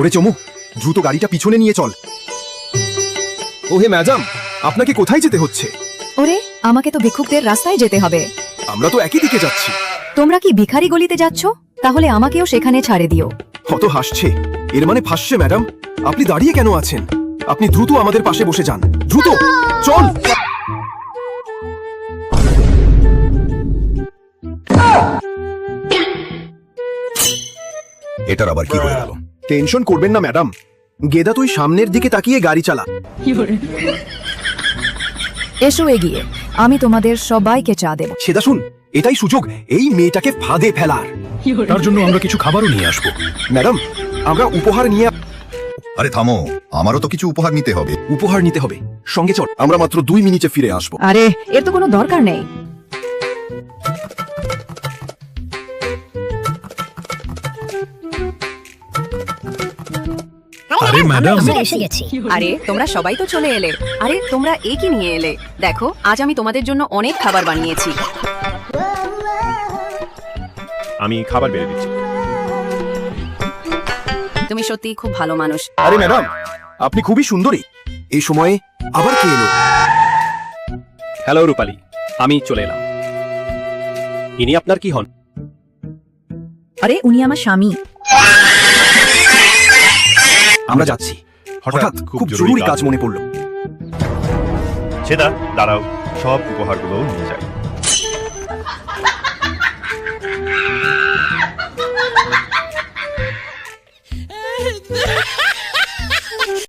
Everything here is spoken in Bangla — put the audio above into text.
ওরে চমু, দ্রুত গাড়িটা পিছনে নিয়ে চল। ওহে ম্যাডাম, আপনাকে কোথায় যেতে হচ্ছে? ওরে, আমাকে তো ভিক্ষুকদের রাস্তায় যেতে হবে। আমরা তো একই দিকে যাচ্ছি। তোমরা কি ভিখারি গলিতে যাচ্ছ? তাহলে আমাকেও সেখানে ছাড়ে দিও। কত হাসছে, এর মানে ফাঁসছে। ম্যাডাম, আপনি দাঁড়িয়ে কেন আছেন? আপনি দ্রুত আমাদের পাশে বসে যান। দ্রুত চল। এটার আবার কি হয়ে গেল? টেনশন করবেন না ম্যাডাম, গেদা তুই সামনের দিকে তাকিয়ে গাড়ি চালা। এসো এগিয়ে, আমি তোমাদের সবাইকে চা দেব। সেদা শুন, এটাই সুযোগ এই মেয়েটাকে ফাঁদে ফেলার। তার জন্য আমরা কিছু খাবারও নিয়ে আসবো। ম্যাডাম, আমরা উপহার নিয়ে। আরে থামো, আমারও তো কিছু উপহার নিতে হবে। উপহার নিতে হবে, সঙ্গে চল। আমরা মাত্র 2 মিনিটে ফিরে আসবো। আরে, এর তো কোনো দরকার নেই। আরে ম্যাডাম, আরে তোমরা সবাই তো চলে এলে। আরে তোমরা এ কি নিয়ে এলে? দেখো, আজ আমি তোমাদের জন্য অনেক খাবার বানিয়েছি। আমি খাবার বেড়ে দিচ্ছি। তুমি সত্যি খুব ভালো মানুষ। আরে ম্যাডাম, আপনি খুবই সুন্দরী। এই সময়ে আবার কে এলো? হ্যালো রূপালী, আমি চলে এলাম। ইনি আপনার কি হন? আরে উনি আমার স্বামী। আমরা যাচ্ছি। হঠাৎ খুব জরুরি কাজ মনে পড়লো। সেদা, দাঁড়াও, সব উপহারগুলো নিয়ে যাই।